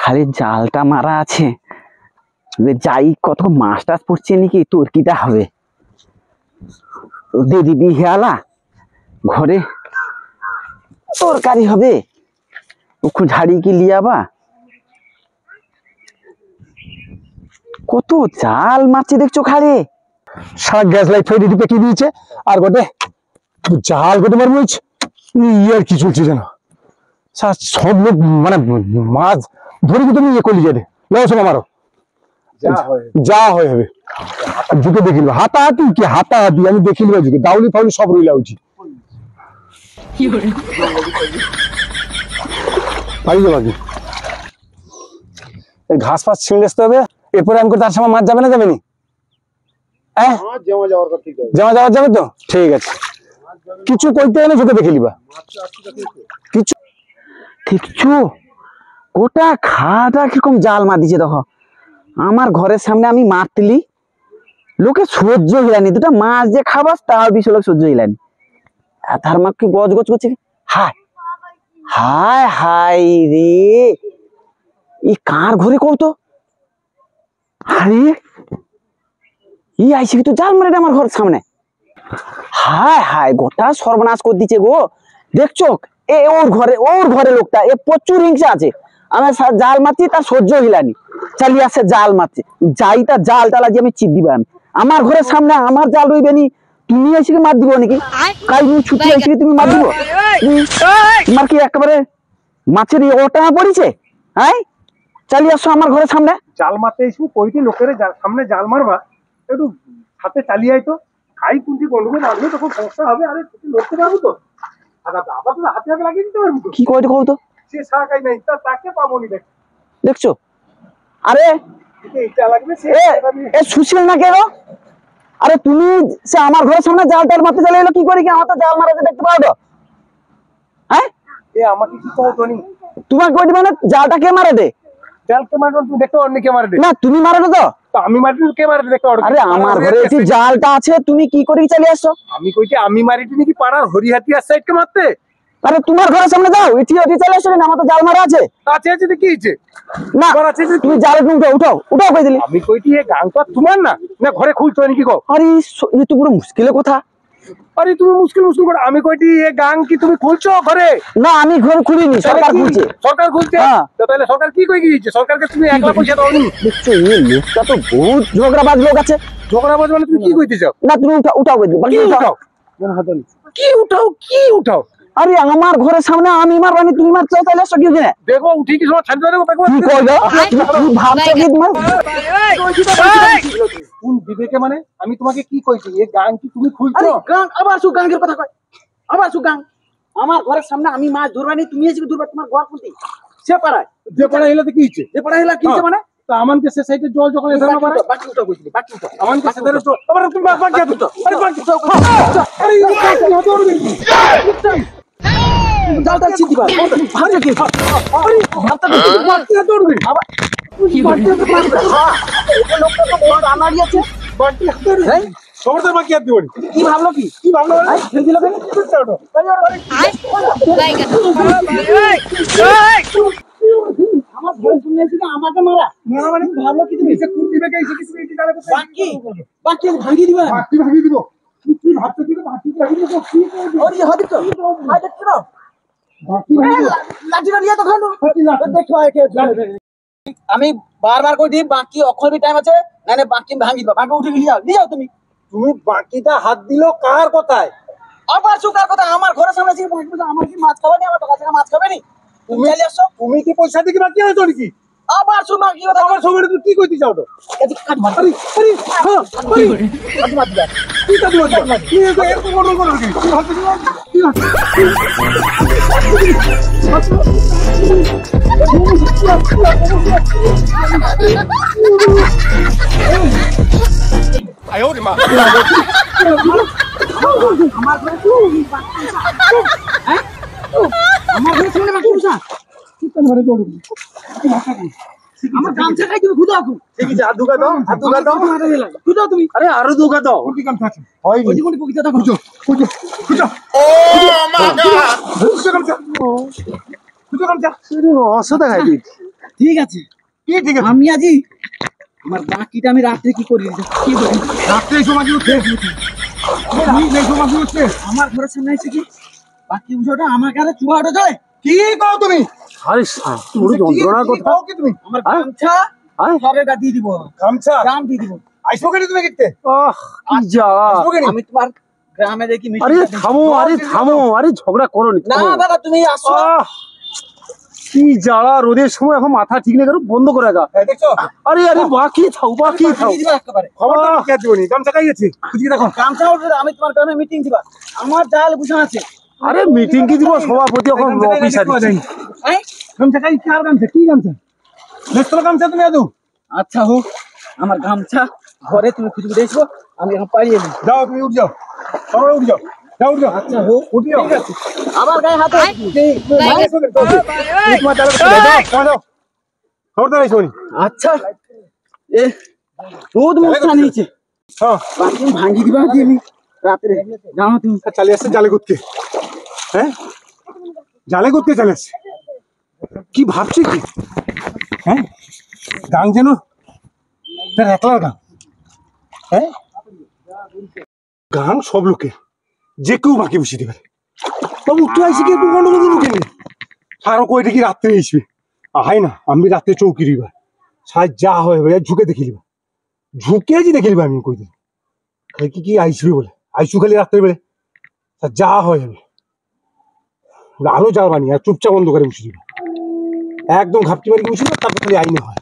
খালি জালটা মারা আছে, যাই কত মাছ টাছ পড়ছে নাকি তোর কিটা হবে। দিয়ে দিবি হেয়ালা ঘরে তরকারি হবে, ঝাড়ি কি লিয়াবা। কত জাল মারছে দেখছো খালি। সারা গ্যাস লাইট ফাইট এটি পেকে দিয়েছে আর গোটে জাল গোটে মারবো। আর কি চলছে যেন সব লোক মানে মাছ ধরে তুমি ইয়ে করলি যাবে লো সব আমারও যা হয় হবে। ঝুঁকে দেখিল হাতাহাতি কি হাতাহাতি আমি দেখিল ঝুঁকে দাউলি ফাউলি সব রইলা উঠি পারি বাকি এই ঘাস ফাস ছিঁড়ে আসতে হবে। এরপরে আমি তার সময় মাছ যাবে না যাবে নি? জমা যাওয়ার যাবে তো ঠিক আছে। কিছু কইতে হলে চোখে দেখে নিবা কিছু দেখছো গোটা খাটা কিরকম জাল মার দিছে। দেখো আমার ঘরের সামনে আমি মারতিলি লোকে সহ্য হইলানি, দুটা মাছ যে খাবাস তাও বেশি লোক সহ্য হইলানি। তার মা কি গজ গজ করছে। হায় হায় হায় রে, ই কার ঘরে কৌতো। আরে ই আইসি তো জাল মারে আমার ঘরের সামনে। হায় হায় গোটা সর্বনাশ করে দিচ্ছে গো। দেখছো এ ওর ঘরে লোকটা এ প্রচুর হিংসা আছে। আমি জাল মারছি তার সহ্য হইলানি, চালিয়ে আসছে জাল মারছে। যাই তার জাল টালা যে আমি চিপ দিবা। আমি আমার ঘরের সামনে আমার জাল রইবে নি, তুমি এসে মার দিব নাকি? কাই ছুটি এসে তুমি মার দিব? তোমার কি একেবারে মাছের ওটা পড়েছে? হ্যাঁ চালিয়ে আসছো আমার ঘরের সামনে জাল মারতে এসে কইটি লোকের সামনে জাল মারবা, একটু হাতে চালিয়ে আইতো। খাই কুঞ্চি গন্ডগোল মারবে তখন সমস্যা হবে। আরে লড়তে পারবো তো আবার তো হাতে হাতে লাগিয়ে দিতে পারবো। কি কইতে কও তো সে শাখাই নাই তাকে পাবো নি। দেখছো আরে সুশীল না কেন? আরে তুমি সে আমার ঘরের সামনে জাল টাল মারতে চলে এলো কি করে? কি আমার তো জাল মারাতে দেখতে পাও তো? হ্যাঁ আমাকে কি কও টনি? তোমাকে কই দিবে না জালটা কে মারে দে? জালকে মারো তুমি দেখতে অন্য কে মারে দে? না তুমি মারো না তো? আমি মারি কে মারে দেখতে? আরে আমার ঘরে যে জালটা আছে তুমি কি করে চলে আসছো? আমি কইছি আমি মারিটি নাকি পাড়ার হরিহাতিয়া সাইডকে মারতে? আরে তোমার ঘরের সামনে যাও, এটি চলে আসছো না? আমার তো জাল মারা আছে। আছে আছে কি হইছে? না তুমি জালে উঠাও কই দিলি? আমি কইছি এই গাংটা তোমার না না ঘরে খুলছো নাকি কও? আরে এই তো পুরো মুশকিলের কথা। আরে তুমি মুশকিল করে আমি কইছি এই গাং কি তুমি খুলছো ঘরে? না আমি ঘরে খুলিনি, সরকার খুলছে। সরকার খুলছে? তো তাহলে সরকার কি কই গিয়েছে? সরকারকে তুমি একলা পয়সা দাওনি? দেখছো এই লোকটা তো বহুত ঝগড়াবাজ লোক আছে। ঝগড়াবাজ মানে তুমি কি কইতে চাও? না তুমি উঠাও কই দিও। কি উঠাও? কি উঠাও? আরে আমার ঘরের সামনে আমি মারবানি তুমি মারছো তাহলে আসো কি হইছে? দেখো উঠি কি সময় ছাড় দেবো দেখো কি কইলো? তুমি ভাবছো কি তোমার কোন বিবেকে? মানে আমি তোমাকে কি কইছি এই গাং কি তুমি খুলছো? গাং আবার সু গাঙ্গের কথা কয়, আবার সু গাং। আমার ঘরের সামনে আমি মাছ ধরবানি তুমি এসে ধরবা তোমার ঘর কোনটি? সে পাড়ায় যে পাড়া হইলো তো কি হইছে? যে পাড়ায় হইলা কি হইছে মানে? তো আমানকে সে সাইডে জল যখন এসে না পারে বাকি উঠা কইছিলি বাকি উঠা আমানকে সে ধরে আবার তুমি বাকি উঠো। আরে বাকি উঠো। আরে এই কি হতো রে? জালটা চিতি পার ভালো কি? আরে ভাবটা বাকি দৌড়বি আবার কি বাকি তো মারবে। এই লোকটা তো বহুত আনাড়ি আছে। বাকি হাতে রে সরদার বাকি হাত দিবনি। কি ভাবলো ভাই ফেল দিল কেন? আমার ভুল শুনেছি না আমাকে মারা না মানে ভালো কি তুমি সে কোন দিবে এসে কিছু এটি জায়গা করতে বাকি ভাঙি দিবা। ভাঙি দিব তুই ভাবতে দিবে ভাঙি দিব কি করবি? ওরে হদি তো ভাই দেখছো না বাকি ভাঙি দিব লাঠিটা নিয়ে তো খালো দেখো একে। আমি বারবার কই দিই বাকি অক্ষরবি টাইম আছে না না বাকি ভাঙি দিবা। বাকি উঠে নিয়ে যাও তুমি বাকিটা হাত দিলো কার কথায়? আবার সুকার কথা। আমার ঘরের সামনে এসে বাকি আমার কি মাছ খাবে না? আমার কাছে মাছ খাবে নি? তুমি চলে আসছো তুমি কি পয়সা দিয়ে বাকি হয়তো নাকি? আবার সুমা কি কথা? আমার সময় তুমি কি কইতে চাও? তো এই কাট মার আরে আরে হ্যাঁ কাট মার দিবা। কি কাট মার কি এরকম বড় বড় কি হাত দিবা কি আয় ওরে মা আমার ঘরে সামনে বাকি উঠা কি কোন ঘরে দৌড়বি? আমার গামছা খাই তুমি খুদাও তুমি ঠিক আছে হাত দুগা দাও খুদাও তুমি। আরে আরো দুগা দাও কি কাম থাকে হয় ওই কোন পকিটা দাও খুঁজো ও মাই গড খুঁজো কামচা অসদা খাই ঠিক আছে, কি ঠিক আছে? আমি আজই আমার বাকিটা আমি রাত্রে কি করি কি করি রাত্রে এই সময় কি হচ্ছে? রাত্রে এই সময় কি হচ্ছে? আমার ঘরের সামনে এসে কি বাকি উঠোটা আমার কাছে চুয়া ওঠা যায়? কি কও তুমি? আরে বড় যন্ত্রণার কি কথা। কও কি তুমি? আমার গামছা সবেটা দিয়ে দিব, গামছা গ্রাম দিয়ে দিব। আইসো কেন তুমি দেখতে? আহ কি জ্বালা। আইসো কেন? আমি তোমার গ্রামে দেখি মিষ্টি আরে খাচ্ছি। থামো, আরে থামো, আরে ঝগড়া করো নি, না থামো। দাদা তুমি আসো। আহ কি জ্বালা, রোদের সময় এখন মাথা ঠিক নেই, বন্ধ করে রাখা। এই দেখছো? আরে আরে বাকি থাও, বাকি থাও। দিয়ে দিবা একেবারে। খবরটা কে দিবনি? গামছা কাই গেছে? খুঁজি দেখো। গামছা উঠে আমি তোমার গ্রামে মিটিং দিবা, আমার জাল বুঝা আছে। আরে মিটিং কি দিব, সভাপতি এখন অফিস আছে। হ্যাঁ? গামছা কাই কার গামছা? কি গামছা? দেখছো গামছা তুমি আদু? আচ্ছা হোক, আমার গামছা ঘরে তুমি খুঁজে দেখবো, আমি এখন পাইয়ে দিই। যাও তুমি উঠ যাও। সবাই উঠ যাও। যাও উঠ যাও। আচ্ছা হোক, উঠিও। ঠিক আছে। আবার গায়ে হাতে তোমার চালক ছিল, যাও, যাও, যাও। খবরদার আইসো নি। আচ্ছা এ রোদ মশা নিয়েছে, হ্যাঁ, বাকি ভাঙি দিবা দিয়ে আমি রাত্রে জানো তুমি। চালিয়ে আসছে জালে গুতকে। হ্যাঁ, জালে গুতকে চালে আসছে। কি ভাবছি কি? হ্যাঁ, গাং যেন তার একলার গাং। হ্যাঁ, গাং সব লোকে যে কেউ বাকি বসে দিবে। বাবু তুই আইসি কি একটু গন্ডগোল করবো কেন? আরো কয়টা কি রাত্রে আসবে? আহাই না, আমি রাত্রে চৌকি দিবা। সাজ যা হয় ভাই ঝুঁকে দেখে নিবা। ঝুঁকে আছি দেখে নিবা, আমি কই দিন কি কি আইসবে বলে আইসু খালি রাত্রে বেড়ে যা হয় হবে। আলো জ্বালবানি আর চুপচাপ বন্ধ করে বসে দিবা। একদম ঘাপটি মারি বসে দিবা, তারপর খালি আইনে হয়।